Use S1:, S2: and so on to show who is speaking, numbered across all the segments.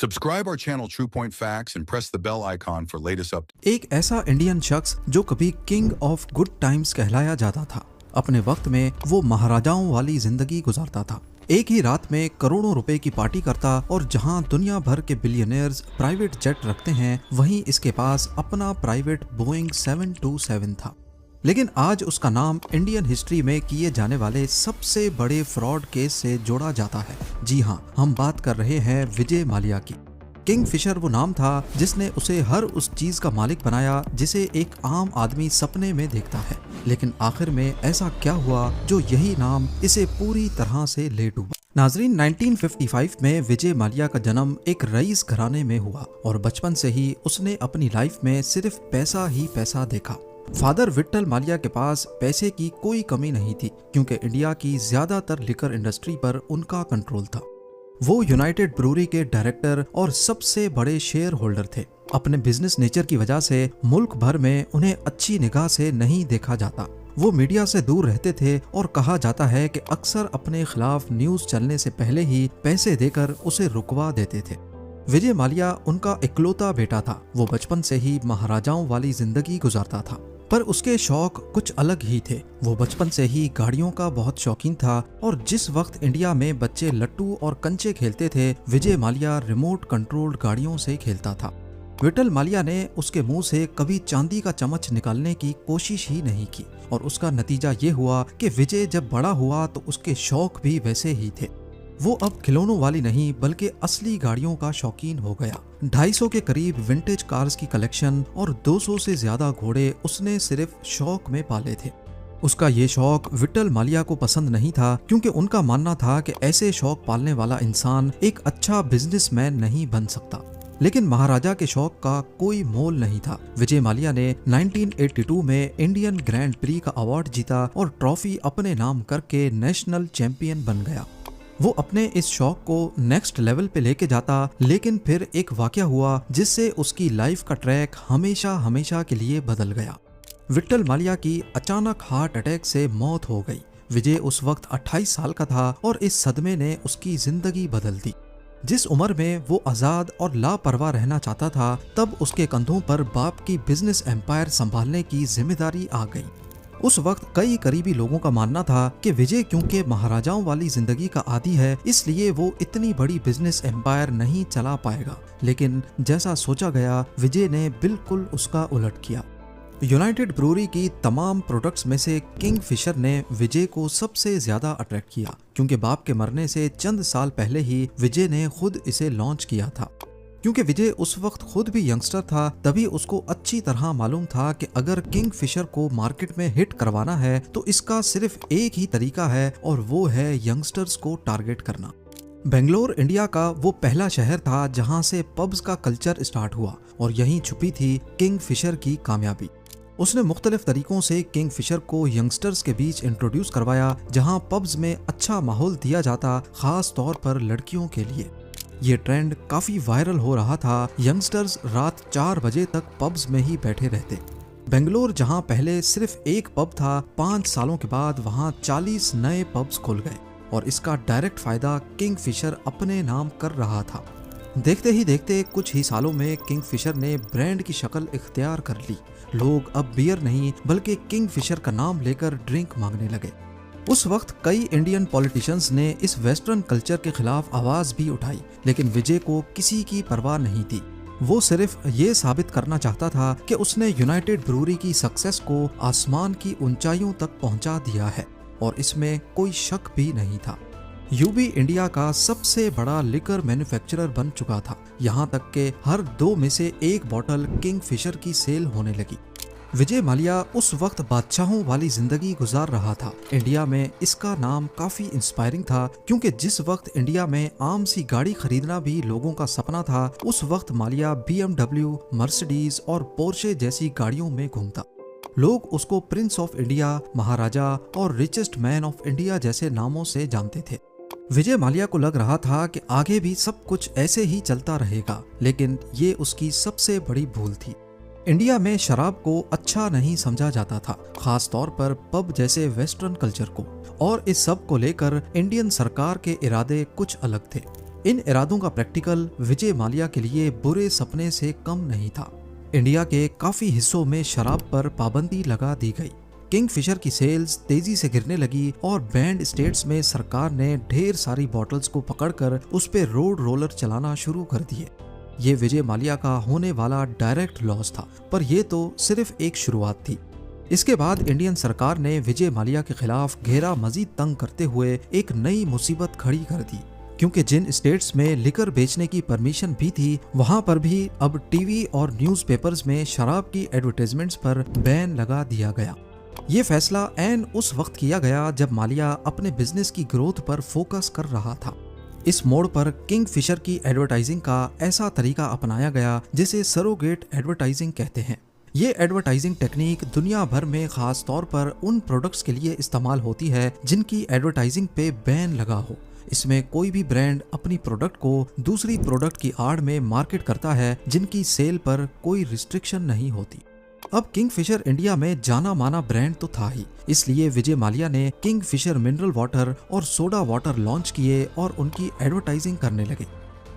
S1: Subscribe our channel True Point Facts and press the bell icon for latest updates.
S2: एक ऐसा Indian शख्स जो कभी किंग ऑफ गुड टाइम्स कहलाया जाता था। अपने वक्त में वो महाराजाओं वाली जिंदगी गुजारता था। एक ही रात में करोड़ों रुपए की पार्टी करता और जहां दुनिया भर के बिलियनियर्स प्राइवेट जेट रखते हैं, वहीं इसके पास अपना प्राइवेट बोइंग 727 था। लेकिन आज उसका नाम इंडियन हिस्ट्री में किए जाने वाले सबसे बड़े फ्रॉड केस से जोड़ा जाता है। जी हाँ, हम बात कर रहे हैं विजय माल्या की। किंगफिशर वो नाम था जिसने उसे हर उस चीज का मालिक बनाया जिसे एक आम आदमी सपने में देखता है। लेकिन आखिर में ऐसा क्या हुआ जो यही नाम इसे पूरी तरह से ले डूबा। नाजरीन, 1955 में विजय माल्या का जन्म एक रईस घराने में हुआ और बचपन से ही उसने अपनी लाइफ में सिर्फ पैसा ही पैसा देखा। फादर विट्ठल माल्या के पास पैसे की कोई कमी नहीं थी क्योंकि इंडिया की ज्यादातर लिकर इंडस्ट्री पर उनका कंट्रोल था। वो यूनाइटेड ब्रूरी के डायरेक्टर और सबसे बड़े शेयर होल्डर थे। अपने बिजनेस नेचर की वजह से मुल्क भर में उन्हें अच्छी निगाह से नहीं देखा जाता। वो मीडिया से दूर रहते थे और कहा जाता है कि अक्सर अपने खिलाफ न्यूज चलने से पहले ही पैसे देकर उसे रुकवा देते थे। विजय माल्या उनका इकलौता बेटा था। वो बचपन से ही महाराजाओं वाली जिंदगी गुजारता था, पर उसके शौक कुछ अलग ही थे। वो बचपन से ही गाड़ियों का बहुत शौकीन था और जिस वक्त इंडिया में बच्चे लट्टू और कंचे खेलते थे, विजय माल्या रिमोट कंट्रोल्ड गाड़ियों से खेलता था। विट्ठल माल्या ने उसके मुंह से कभी चांदी का चम्मच निकालने की कोशिश ही नहीं की और उसका नतीजा ये हुआ कि विजय जब बड़ा हुआ तो उसके शौक भी वैसे ही थे। वो अब खिलौनों वाली नहीं बल्कि असली गाड़ियों का शौकीन हो गया। 250 के करीब विंटेज कार्स की कलेक्शन और 200 से ज्यादा घोड़े उसने सिर्फ शौक में पाले थे। उसका ये शौक विट्ठल माल्या को पसंद नहीं था क्योंकि उनका मानना था कि ऐसे शौक पालने वाला इंसान एक अच्छा बिजनेसमैन नहीं बन सकता। लेकिन महाराजा के शौक का कोई मोल नहीं था। विजय माल्या ने 1982 में इंडियन ग्रैंड प्री का अवार्ड जीता और ट्रॉफी अपने नाम करके नेशनल चैंपियन बन गया। वो अपने इस शौक को नेक्स्ट लेवल पे लेके जाता, लेकिन फिर एक वाकया हुआ जिससे उसकी लाइफ का ट्रैक हमेशा हमेशा के लिए बदल गया। विट्ठल माल्या की अचानक हार्ट अटैक से मौत हो गई। विजय उस वक्त 28 साल का था और इस सदमे ने उसकी जिंदगी बदल दी। जिस उम्र में वो आजाद और लापरवाह रहना चाहता था, तब उसके कंधों पर बाप की बिजनेस एम्पायर संभालने की जिम्मेदारी आ गई। उस वक्त कई करीबी लोगों का मानना था कि विजय क्योंकि महाराजाओं वाली जिंदगी का आदी है, इसलिए वो इतनी बड़ी बिजनेस एम्पायर नहीं चला पाएगा। लेकिन जैसा सोचा गया, विजय ने बिल्कुल उसका उलट किया। यूनाइटेड ब्रूरी की तमाम प्रोडक्ट्स में से किंगफिशर ने विजय को सबसे ज्यादा अट्रैक्ट किया क्योंकि बाप के मरने से चंद साल पहले ही विजय ने खुद इसे लॉन्च किया था। क्योंकि विजय उस वक्त खुद भी यंगस्टर था, तभी उसको अच्छी तरह मालूम था कि अगर किंगफिशर को मार्केट में हिट करवाना है तो इसका सिर्फ एक ही तरीका है और वो है यंगस्टर्स को टारगेट करना। बेंगलोर इंडिया का वो पहला शहर था जहां से पब्स का कल्चर स्टार्ट हुआ और यहीं छुपी थी किंगफिशर की कामयाबी। उसने मुख्तलिफ तरीकों से किंगफिशर को यंगस्टर्स के बीच इंट्रोड्यूस करवाया, जहां पब्स में अच्छा माहौल दिया जाता, खास तौर पर लड़कियों के लिए। ये ट्रेंड काफी वायरल हो रहा था। यंगस्टर्स रात 4 बजे तक पब्स में ही बैठे रहते। बेंगलोर जहां पहले सिर्फ एक पब था, 5 सालों के बाद वहां 40 नए पब्स खुल गए और इसका डायरेक्ट फायदा किंगफिशर अपने नाम कर रहा था। देखते ही देखते कुछ ही सालों में किंगफिशर ने ब्रांड की शक्ल इख्तियार कर ली। लोग अब बियर नहीं बल्कि किंगफिशर का नाम लेकर ड्रिंक मांगने लगे। उस वक्त कई इंडियन पॉलिटिशियंस ने इस वेस्टर्न कल्चर के खिलाफ आवाज भी उठाई, लेकिन विजय को किसी की परवाह नहीं थी। वो सिर्फ ये साबित करना चाहता था कि उसने यूनाइटेड ब्रूरी की सक्सेस को आसमान की ऊंचाइयों तक पहुंचा दिया है और इसमें कोई शक भी नहीं था। यूबी इंडिया का सबसे बड़ा लिकर मैन्युफैक्चरर बन चुका था, यहाँ तक कि हर 2 में से 1 बॉटल किंगफिशर की सेल होने लगी। विजय माल्या उस वक्त बादशाहों वाली जिंदगी गुजार रहा था। इंडिया में इसका नाम काफी इंस्पायरिंग था क्योंकि जिस वक्त इंडिया में आम सी गाड़ी खरीदना भी लोगों का सपना था, उस वक्त माल्या BMW, मर्सिडीज और पोर्शे जैसी गाड़ियों में घूमता। लोग उसको प्रिंस ऑफ इंडिया, महाराजा और रिचेस्ट मैन ऑफ इंडिया जैसे नामों से जानते थे। विजय माल्या को लग रहा था कि आगे भी सब कुछ ऐसे ही चलता रहेगा, लेकिन ये उसकी सबसे बड़ी भूल थी। इंडिया में शराब को अच्छा नहीं समझा जाता था, खास तौर पर पब जैसे वेस्टर्न कल्चर को, और इस सब को लेकर इंडियन सरकार के इरादे कुछ अलग थे। इन इरादों का प्रैक्टिकल विजय माल्या के लिए बुरे सपने से कम नहीं था। इंडिया के काफी हिस्सों में शराब पर पाबंदी लगा दी गई। किंगफिशर की सेल्स तेजी से गिरने लगी और बैंड स्टेट्स में सरकार ने ढेर सारी बॉटल्स को पकड़कर उस पे रोड रोलर चलाना शुरू कर दिए। ये विजय माल्या का होने वाला डायरेक्ट लॉस था, पर यह तो सिर्फ एक शुरुआत थी। इसके बाद इंडियन सरकार ने विजय माल्या के खिलाफ घेरा मजीद तंग करते हुए एक नई मुसीबत खड़ी कर दी, क्योंकि जिन स्टेट्स में लिकर बेचने की परमिशन भी थी वहां पर भी अब टीवी और न्यूज़पेपर्स में शराब की एडवर्टाइजमेंट्स पर बैन लगा दिया गया। ये फैसला ऐन उस वक्त किया गया जब माल्या अपने बिजनेस की ग्रोथ पर फोकस कर रहा था। इस मोड़ पर किंगफिशर की एडवर्टाइजिंग का ऐसा तरीका अपनाया गया जिसे सरोगेट एडवर्टाइजिंग कहते हैं। ये एडवर्टाइजिंग टेक्निक दुनिया भर में खास तौर पर उन प्रोडक्ट्स के लिए इस्तेमाल होती है जिनकी एडवर्टाइजिंग पे बैन लगा हो। इसमें कोई भी ब्रांड अपनी प्रोडक्ट को दूसरी प्रोडक्ट की आड़ में मार्केट करता है जिनकी सेल पर कोई रिस्ट्रिक्शन नहीं होती। अब किंगफिशर इंडिया में जाना माना ब्रांड तो था ही, इसलिए विजय माल्या ने किंगफिशर मिनरल वाटर और सोडा वाटर लॉन्च किए और उनकी एडवर्टाइजिंग करने लगे।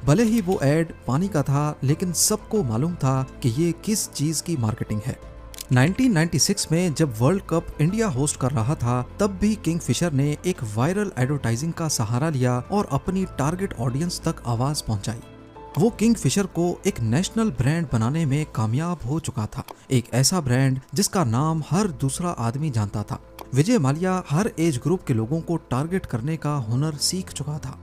S2: भले ही वो एड पानी का था, लेकिन सबको मालूम था कि ये किस चीज की मार्केटिंग है। 1996 में जब वर्ल्ड कप इंडिया होस्ट कर रहा था, तब भी किंगफिशर ने एक वायरल एडवर्टाइजिंग का सहारा लिया और अपनी टारगेट ऑडियंस तक आवाज पहुंचाई। वो किंगफिशर को एक नेशनल ब्रांड बनाने में कामयाब हो चुका था, एक ऐसा ब्रांड जिसका नाम हर दूसरा आदमी जानता था। विजय माल्या हर एज ग्रुप के लोगों को टारगेट करने का हुनर सीख चुका था।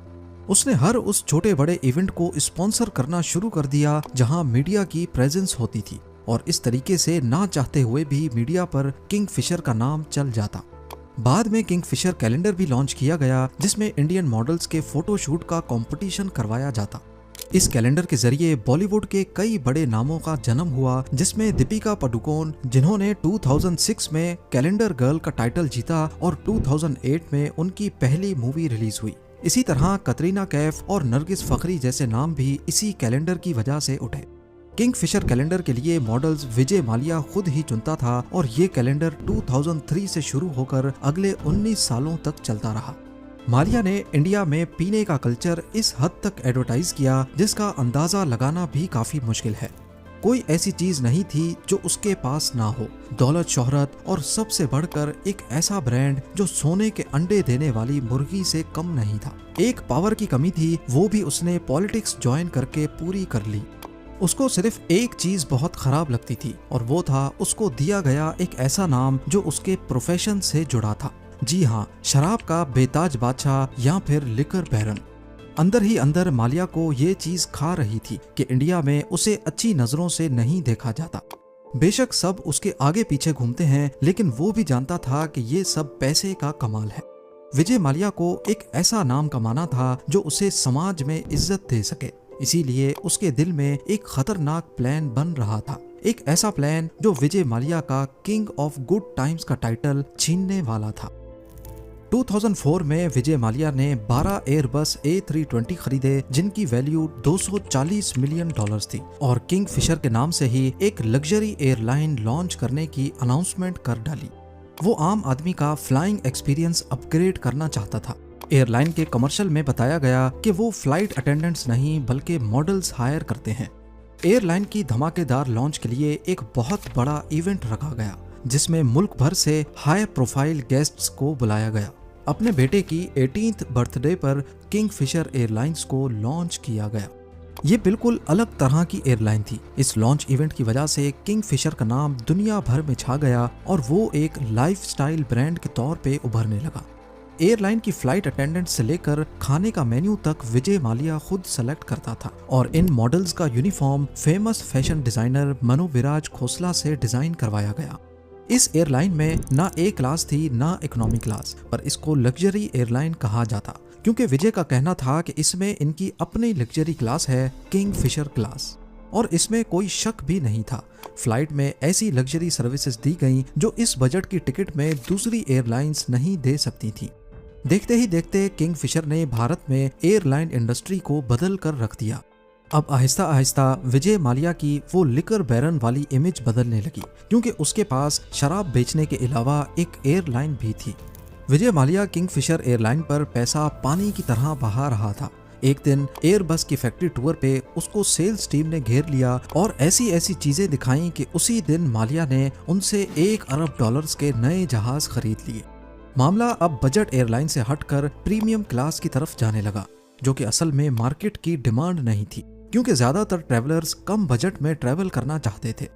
S2: उसने हर उस छोटे बड़े इवेंट को स्पॉन्सर करना शुरू कर दिया जहां मीडिया की प्रेजेंस होती थी, और इस तरीके से ना चाहते हुए भी मीडिया पर किंगफिशर का नाम चल जाता। बाद में किंगफिशर कैलेंडर भी लॉन्च किया गया जिसमें इंडियन मॉडल्स के फोटोशूट का कंपटीशन करवाया जाता। इस कैलेंडर के जरिए बॉलीवुड के कई बड़े नामों का जन्म हुआ, जिसमें दीपिका पादुकोण, जिन्होंने 2006 में कैलेंडर गर्ल का टाइटल जीता और 2008 में उनकी पहली मूवी रिलीज हुई। इसी तरह कतरीना कैफ और नरगिस फखरी जैसे नाम भी इसी कैलेंडर की वजह से उठे। किंगफिशर कैलेंडर के लिए मॉडल्स विजय माल्या खुद ही चुनता था और ये कैलेंडर 2003 से शुरू होकर अगले 19 सालों तक चलता रहा। माल्या ने इंडिया में पीने का कल्चर इस हद तक एडवर्टाइज किया जिसका अंदाजा लगाना भी काफी मुश्किल है। कोई ऐसी चीज नहीं थी जो उसके पास ना हो, दौलत, शोहरत और सबसे बढ़कर एक ऐसा ब्रांड जो सोने के अंडे देने वाली मुर्गी से कम नहीं था। एक पावर की कमी थी, वो भी उसने पॉलिटिक्स ज्वाइन करके पूरी कर ली। उसको सिर्फ एक चीज बहुत खराब लगती थी और वो था उसको दिया गया एक ऐसा नाम जो उसके प्रोफेशन से जुड़ा था। जी हाँ, शराब का बेताज बादशाह या फिर लिकर बैरन। अंदर ही अंदर माल्या को ये चीज खा रही थी कि इंडिया में उसे अच्छी नजरों से नहीं देखा जाता। बेशक सब उसके आगे पीछे घूमते हैं, लेकिन वो भी जानता था कि ये सब पैसे का कमाल है। विजय माल्या को एक ऐसा नाम कमाना था जो उसे समाज में इज्जत दे सके, इसीलिए उसके दिल में एक खतरनाक प्लान बन रहा था। एक ऐसा प्लान जो विजय माल्या का किंग ऑफ गुड टाइम्स का टाइटल छीनने वाला था। 2004 में विजय माल्या ने 12 एयरबस A320 खरीदे जिनकी वैल्यू $240 मिलियन थी और किंगफिशर के नाम से ही एक लग्जरी एयरलाइन लॉन्च करने की अनाउंसमेंट कर डाली। वो आम आदमी का फ्लाइंग एक्सपीरियंस अपग्रेड करना चाहता था। एयरलाइन के कमर्शियल में बताया गया कि वो फ्लाइट अटेंडेंट्स नहीं बल्कि मॉडल्स हायर करते हैं। एयरलाइन की धमाकेदार लॉन्च के लिए एक बहुत बड़ा इवेंट रखा गया जिसमें मुल्क भर से हाई प्रोफाइल गेस्ट्स को बुलाया गया। अपने बेटे की 18th बर्थडे पर किंगफिशर एयरलाइंस को लॉन्च किया गया। ये बिल्कुल अलग तरह की एयरलाइन थी। इस लॉन्च इवेंट की वजह से किंगफिशर का नाम दुनिया भर में छा गया और वो एक लाइफस्टाइल ब्रांड के तौर पे उभरने लगा। एयरलाइन की फ्लाइट अटेंडेंट से लेकर खाने का मेन्यू तक विजय माल्या खुद सेलेक्ट करता था और इन मॉडल्स का uniform famous fashion designer Manu Viraj Khosla से डिजाइन करवाया गया। इस एयरलाइन में ना ए क्लास थी ना इकोनॉमी क्लास, पर इसको लग्जरी एयरलाइन कहा जाता क्योंकि विजय का कहना था कि इसमें इनकी अपनी लग्जरी क्लास है, किंगफिशर क्लास, और इसमें कोई शक भी नहीं था। फ्लाइट में ऐसी लग्जरी सर्विसेज दी गई जो इस बजट की टिकट में दूसरी एयरलाइंस नहीं दे सकती थी। देखते ही देखते किंगफिशर ने भारत में एयरलाइन इंडस्ट्री को बदल कर रख दिया। अब आहिस्ता आहिस्ता विजय माल्या की वो लिकर बैरन वाली इमेज बदलने लगी क्योंकि उसके पास शराब बेचने के अलावा एक एयरलाइन भी थी। विजय माल्या किंगफिशर एयरलाइन पर पैसा पानी की तरह बहा रहा था। एक दिन एयरबस की फैक्ट्री टूर पे उसको सेल्स टीम ने घेर लिया और ऐसी ऐसी चीजें दिखाई कि उसी दिन मालिया ने उनसे $1 अरब के नए जहाज खरीद लिए। मामला अब बजट एयरलाइन से हटकर प्रीमियम क्लास की तरफ जाने लगा, जो कि असल में मार्केट की डिमांड नहीं थी, क्योंकि ज्यादातर ट्रैवलर्स कम बजट में ट्रैवल करना चाहते थे।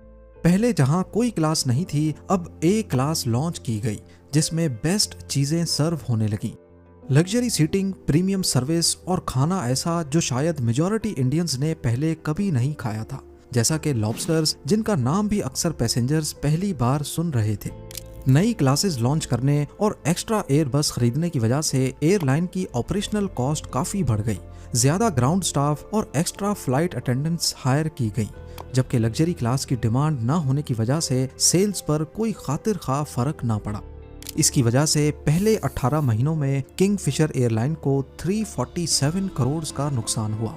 S2: पहले जहां कोई क्लास नहीं थी, अब ए क्लास लॉन्च की गई, जिसमें बेस्ट चीजें सर्व होने लगी। लग्जरी सीटिंग, प्रीमियम सर्विस और खाना ऐसा जो शायद मेजॉरिटी इंडियंस ने पहले कभी नहीं खाया था, जैसा कि लॉबस्टर्स, जिनका नाम भी अक्सर पैसेंजर्स पहली बार सुन रहे थे। नई क्लासेस लॉन्च करने और एक्स्ट्रा एयर बस खरीदने की वजह से एयरलाइन की ऑपरेशनल कॉस्ट काफी बढ़ गई। ज्यादा ग्राउंड स्टाफ और एक्स्ट्रा फ्लाइट अटेंडेंट्स हायर की गई, जबकि लग्जरी क्लास की डिमांड ना होने की वजह से सेल्स पर कोई खातिर खा फर्क ना पड़ा। इसकी वजह से पहले 18 महीनों में किंगफिशर एयरलाइन को 347 करोड़ का नुकसान हुआ।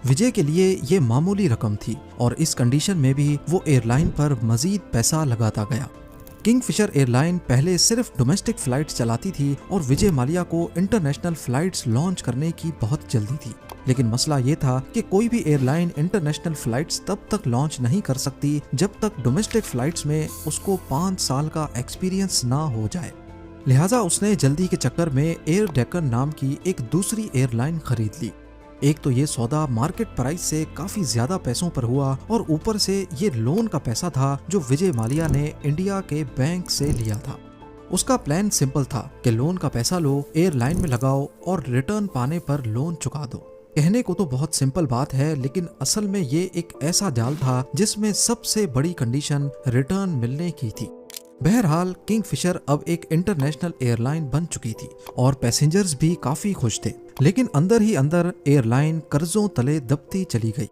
S2: विजय के लिए ये मामूली रकम थी और इस कंडीशन में भी वो एयरलाइन पर मजीद पैसा लगाता गया। किंगफिशर एयरलाइन पहले सिर्फ डोमेस्टिक फ्लाइट्स चलाती थी और विजय माल्या को इंटरनेशनल फ्लाइट्स लॉन्च करने की बहुत जल्दी थी। लेकिन मसला ये था कि कोई भी एयरलाइन इंटरनेशनल फ्लाइट्स तब तक लॉन्च नहीं कर सकती जब तक डोमेस्टिक फ्लाइट्स में उसको 5 साल का एक्सपीरियंस ना हो जाए। लिहाजा उसने जल्दी के चक्कर में एयर डेक्कन नाम की एक दूसरी एयरलाइन खरीद ली। एक तो ये सौदा मार्केट प्राइस से काफी ज्यादा पैसों पर हुआ और ऊपर से ये लोन का पैसा था जो विजय माल्या ने इंडिया के बैंक से लिया था। उसका प्लान सिंपल था कि लोन का पैसा लो, एयरलाइन में लगाओ और रिटर्न पाने पर लोन चुका दो। कहने को तो बहुत सिंपल बात है, लेकिन असल में ये एक ऐसा जाल था जिसमें सबसे बड़ी कंडीशन रिटर्न मिलने की थी। बहरहाल किंगफिशर अब एक इंटरनेशनल एयरलाइन बन चुकी थी और पैसेंजर्स भी काफी खुश थे, लेकिन अंदर ही अंदर एयरलाइन कर्जों तले दबती चली गई।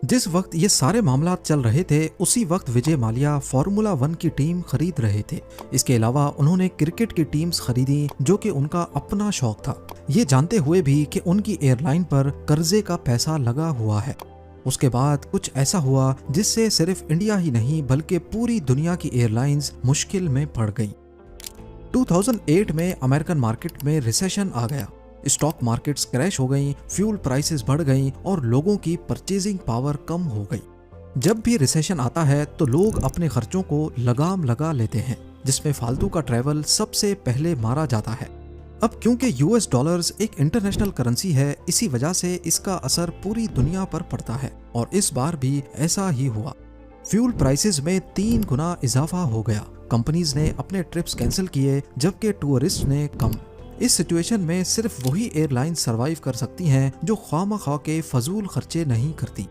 S2: जिस वक्त ये सारे मामला चल रहे थे, उसी वक्त विजय माल्या फार्मूला 1 की टीम खरीद रहे थे। इसके अलावा उन्होंने क्रिकेट की टीम्स खरीदी, जो कि उनका अपना शौक था, ये जानते हुए भी कि उनकी एयरलाइन पर कर्जे का पैसा लगा हुआ है। उसके बाद कुछ ऐसा हुआ जिससे सिर्फ इंडिया ही नहीं बल्कि पूरी दुनिया की एयरलाइंस मुश्किल में पड़ गईं। 2008 में अमेरिकन मार्केट में रिसेशन आ गया। स्टॉक मार्केट्स क्रैश हो गईं, फ्यूल प्राइसेस बढ़ गईं और लोगों की परचेजिंग पावर कम हो गई। जब भी रिसेशन आता है तो लोग अपने खर्चों को लगाम लगा लेते हैं, जिसमें फालतू का ट्रैवल सबसे पहले मारा जाता है। अब क्योंकि यूएस डॉलर्स एक इंटरनेशनल करेंसी है, इसी वजह से इसका असर पूरी दुनिया पर पड़ता है और इस बार भी ऐसा ही हुआ। फ्यूल प्राइसेस में 3 गुना इजाफा हो गया। कंपनीज ने अपने ट्रिप्स कैंसिल किए, जबकि टूरिस्ट ने कम। इस सिचुएशन में सिर्फ वही एयरलाइन सरवाइव कर सकती हैं जो ख्वामख्वाह के फजूल खर्चे नहीं करती।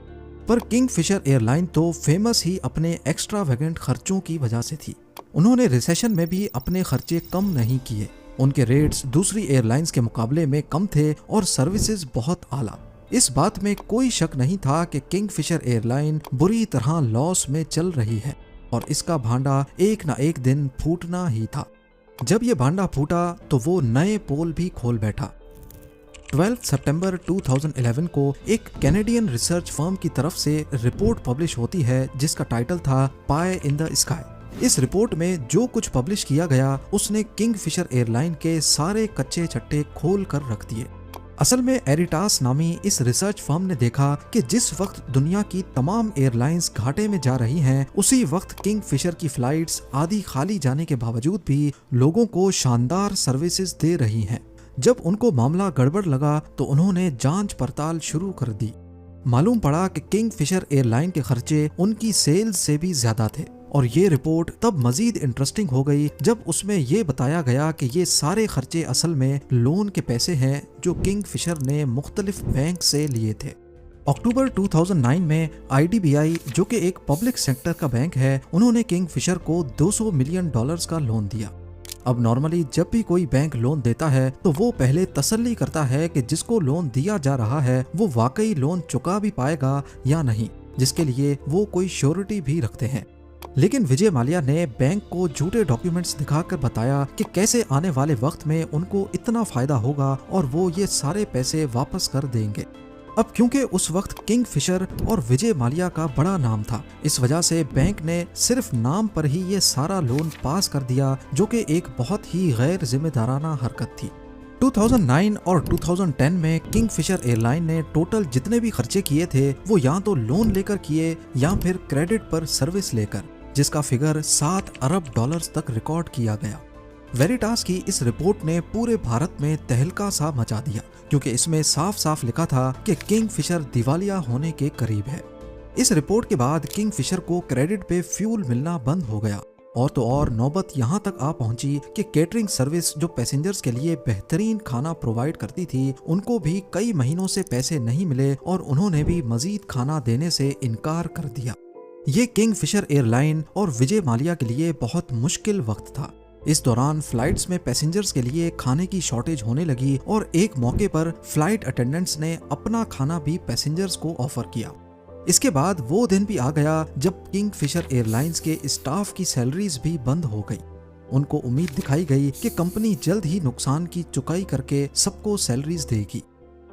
S2: पर किंगफिशर एयरलाइन तो फेमस ही अपने एक्स्ट्रावेगेंट खर्चों की वजह से थी। उन्होंने रिसेशन में भी अपने खर्चे कम नहीं किए। उनके रेट्स दूसरी एयरलाइंस के मुकाबले में कम थे और सर्विसेज बहुत आला। इस बात में कोई शक नहीं था कि किंगफिशर एयरलाइन बुरी तरह लॉस में चल रही है और इसका भांडा एक ना एक दिन फूटना ही था। जब ये भांडा फूटा तो वो नए पोल भी खोल बैठा। 12 सितंबर 2011 को एक कैनेडियन रिसर्च फर्म की तरफ से रिपोर्ट पब्लिश होती है जिसका टाइटल था पाई इन द स्काई। इस रिपोर्ट में जो कुछ पब्लिश किया गया उसने किंगफिशर एयरलाइन के सारे कच्चे छट्टे खोल कर रख दिए। असल में एरिटास नामी इस रिसर्च फर्म ने देखा कि जिस वक्त दुनिया की तमाम एयरलाइंस घाटे में जा रही हैं, उसी वक्त किंगफिशर की फ्लाइट्स आधी खाली जाने के बावजूद भी लोगों को शानदार सर्विसेज दे रही हैं। जब उनको मामला गड़बड़ लगा तो उन्होंने जांच पड़ताल शुरू कर दी। मालूम पड़ा कि किंगफिशर एयरलाइन के खर्चे उनकी सेल्स से भी ज्यादा थे और ये रिपोर्ट तब मजीद इंटरेस्टिंग हो गई जब उसमें ये बताया गया कि ये सारे खर्चे असल में लोन के पैसे हैं जो किंगफिशर ने मुख्तलिफ बैंक से लिए थे। अक्टूबर 2009 में IDBI, जो कि एक पब्लिक सेक्टर का बैंक है, उन्होंने किंगफिशर को $200 मिलियन का लोन दिया। अब नॉर्मली जब भी कोई बैंक लोन देता है तो वो पहले तसल्ली करता है कि जिसको लोन दिया जा रहा है वो वाकई लोन चुका भी पाएगा या नहीं, जिसके लिए वो कोई श्योरिटी भी रखते हैं। लेकिन विजय माल्या ने बैंक को झूठे डॉक्यूमेंट्स दिखाकर बताया कि कैसे आने वाले वक्त में उनको इतना फायदा होगा और वो ये सारे पैसे वापस कर देंगे। अब क्योंकि उस वक्त किंगफिशर और विजय माल्या का बड़ा नाम था, इस वजह से बैंक ने सिर्फ नाम पर ही ये सारा लोन पास कर दिया, जो कि एक बहुत ही गैर जिम्मेदाराना हरकत थी। 2009 और 2010 में किंगफिशर एयरलाइन ने टोटल जितने भी खर्चे किए थे वो या तो लोन लेकर किए या फिर क्रेडिट पर सर्विस लेकर, जिसका फिगर 7 अरब डॉलर्स तक रिकॉर्ड किया गया। वेरिटास की इस रिपोर्ट ने पूरे भारत में तहलका सा मचा दिया, क्योंकि इसमें साफ साफ लिखा था कि किंगफिशर दिवालिया होने के करीब है। इस रिपोर्ट के बाद किंगफिशर को क्रेडिट पे फ्यूल मिलना बंद हो गया, और तो और नौबत यहाँ तक आ पहुंची कि केटरिंग सर्विस जो पैसेंजर्स के लिए बेहतरीन खाना प्रोवाइड करती थी, उनको भी कई महीनों से पैसे नहीं मिले और उन्होंने भी मजीद खाना देने से इनकार कर दिया। ये किंगफिशर एयरलाइन और विजय माल्या के लिए बहुत मुश्किल वक्त था। इस दौरान फ्लाइट्स में पैसेंजर्स के लिए खाने की शॉर्टेज होने लगी और एक मौके पर फ्लाइट अटेंडेंट्स ने अपना खाना भी पैसेंजर्स को ऑफर किया। इसके बाद वो दिन भी आ गया जब किंगफिशर एयरलाइंस के स्टाफ की सैलरीज भी बंद हो गई। उनको उम्मीद दिखाई गई कि कंपनी जल्द ही नुकसान की चुकाई करके सबको सैलरीज देगी।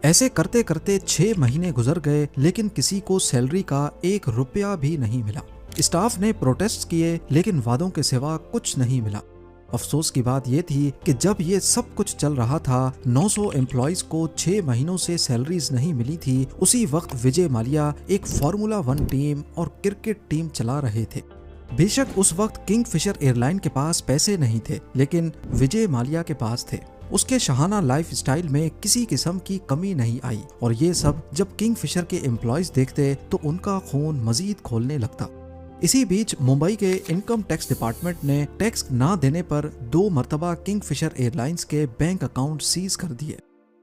S2: ऐसे करते करते 6 महीने गुजर गए, लेकिन किसी को सैलरी का 1 रुपया भी नहीं मिला। स्टाफ ने प्रोटेस्ट किए, लेकिन वादों के सिवा कुछ नहीं मिला। अफसोस की बात यह थी कि जब ये सब कुछ चल रहा था, 900 एम्प्लॉइज को 6 महीनों से सैलरीज नहीं मिली थी, उसी वक्त विजय माल्या एक फार्मूला 1 टीम और क्रिकेट टीम चला रहे थे। बेशक उस वक्त किंगफिशर एयरलाइन के पास पैसे नहीं थे, लेकिन विजय माल्या के पास थे। उसके शाहाना लाइफस्टाइल में किसी किस्म की कमी नहीं आई, और ये सब जब किंगफिशर के एम्प्लॉइज देखते तो उनका खून मजीद खोलने लगता। इसी बीच मुंबई के इनकम टैक्स डिपार्टमेंट ने टैक्स ना देने पर 2 मरतबा किंगफिशर एयरलाइंस के बैंक अकाउंट सीज कर दिए।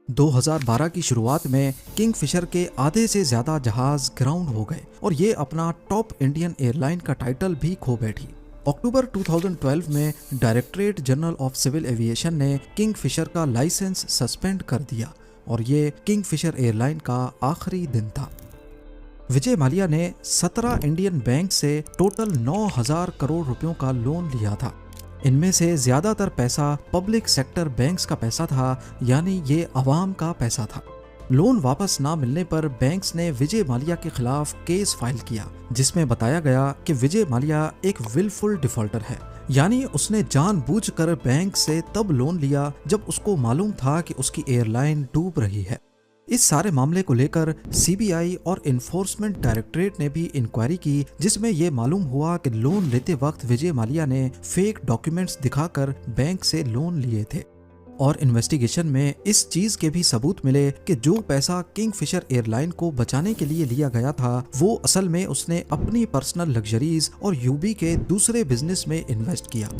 S2: 2012 की शुरुआत में किंगफिशर के आधे से ज्यादा जहाज ग्राउंड हो गए और ये अपना टॉप इंडियन एयरलाइन का टाइटल भी खो बैठी। अक्टूबर 2012 में directorate general of civil aviation ने किंगफिशर का लाइसेंस सस्पेंड कर दिया और ये किंगफिशर एयरलाइन का आखिरी दिन था। विजय माल्या ने 17 इंडियन बैंक से टोटल 9,000 करोड़ रुपयों का लोन लिया था। इनमें से ज्यादातर पैसा पब्लिक सेक्टर बैंक्स का पैसा था, यानी ये अवाम का पैसा था। लोन वापस ना मिलने पर बैंक्स ने विजय माल्या के खिलाफ केस फाइल किया, जिसमें बताया गया कि विजय माल्या एक विलफुल डिफॉल्टर है, यानी उसने जानबूझकर बैंक से तब लोन लिया जब उसको मालूम था कि उसकी एयरलाइन डूब रही है। इस सारे मामले को लेकर सीबीआई और इन्फोर्समेंट डायरेक्टरेट ने भी इंक्वायरी की, जिसमें यह मालूम हुआ कि लोन लेते वक्त विजय माल्या ने फेक डॉक्यूमेंट्स दिखाकर बैंक से लोन लिए थे। और इन्वेस्टिगेशन में इस चीज के भी सबूत मिले कि जो पैसा किंगफिशर एयरलाइन को बचाने के लिए लिया गया था, वो असल में उसने अपनी पर्सनल लग्जरीज और यूबी के दूसरे बिजनेस में इन्वेस्ट किया।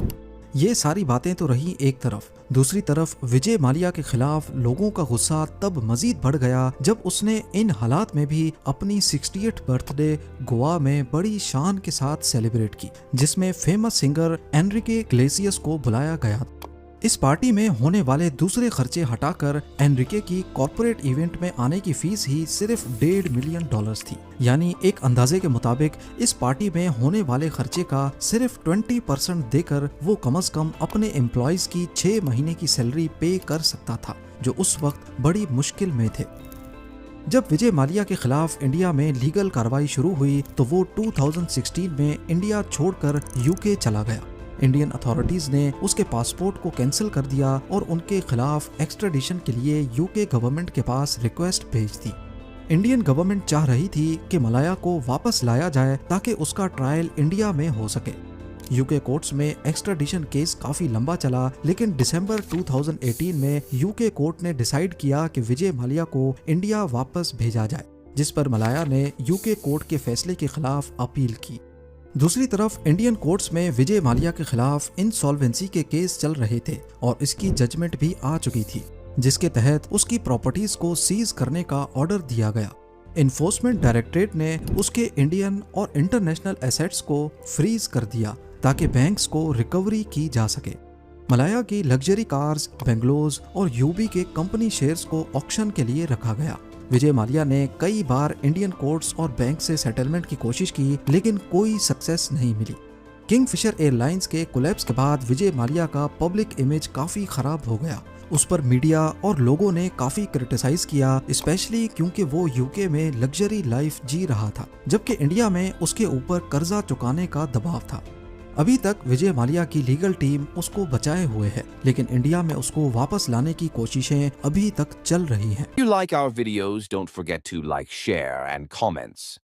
S2: ये सारी बातें तो रही एक तरफ, दूसरी तरफ विजय माल्या के खिलाफ लोगों का गुस्सा तब मजीद बढ़ गया जब उसने इन हालात में भी अपनी 68th बर्थडे गोवा में बड़ी शान के साथ सेलिब्रेट की, जिसमें फेमस सिंगर एनरिके इग्लेसियस को बुलाया गया। इस पार्टी में होने वाले दूसरे खर्चे हटाकर एनरिके की कॉर्पोरेट इवेंट में आने की फीस ही सिर्फ $1.5 मिलियन थी। यानी एक अंदाजे के मुताबिक इस पार्टी में होने वाले खर्चे का सिर्फ 20% देकर वो कम से कम अपने एम्प्लॉइज की 6 महीने की सैलरी पे कर सकता था, जो उस वक्त बड़ी मुश्किल में थे। जब विजय माल्या के खिलाफ इंडिया में लीगल कार्रवाई शुरू हुई तो वो 2016 में इंडिया छोड़कर यूके चला गया। इंडियन अथॉरिटीज ने उसके पासपोर्ट को कैंसिल कर दिया और उनके खिलाफ एक्स्ट्राडिशन के लिए यूके गवर्नमेंट के पास रिक्वेस्ट भेज दी। इंडियन गवर्नमेंट चाह रही थी कि मलाया को वापस लाया जाए ताकि उसका ट्रायल इंडिया में हो सके। यूके कोर्ट्स में एक्स्ट्राडिशन केस काफी लंबा चला, लेकिन दिसंबर 2018 में यूके कोर्ट ने डिसाइड किया कि विजय माल्या को इंडिया वापस भेजा जाए, जिस पर मलाया ने यूके कोर्ट के फैसले के खिलाफ अपील की। दूसरी तरफ इंडियन कोर्ट्स में विजय माल्या के खिलाफ इंसॉल्वेंसी के केस चल रहे थे और इसकी जजमेंट भी आ चुकी थी, जिसके तहत उसकी प्रॉपर्टीज को सीज करने का ऑर्डर दिया गया। इन्फोर्समेंट डायरेक्टरेट ने उसके इंडियन और इंटरनेशनल एसेट्स को फ्रीज कर दिया ताकि बैंक्स को रिकवरी की जा सके। मलाया की लग्जरी कार्स, बेंगलोज और यूबी के कंपनी शेयर्स को ऑक्शन के लिए रखा गया। विजय माल्या ने कई बार इंडियन कोर्ट्स और बैंक से सेटलमेंट की कोशिश की, लेकिन कोई सक्सेस नहीं मिली। किंगफिशर एयरलाइंस के कोलैप्स के बाद विजय माल्या का पब्लिक इमेज काफी खराब हो गया। उस पर मीडिया और लोगों ने काफी क्रिटिसाइज किया, स्पेशली क्योंकि वो यूके में लग्जरी लाइफ जी रहा था, जबकि इंडिया में उसके ऊपर कर्जा चुकाने का दबाव था। अभी तक विजय माल्या की लीगल टीम उसको बचाए हुए है, लेकिन इंडिया में उसको वापस लाने की कोशिशें अभी तक चल रही हैं।
S3: If you like our videos, don't forget to like, share, and comments.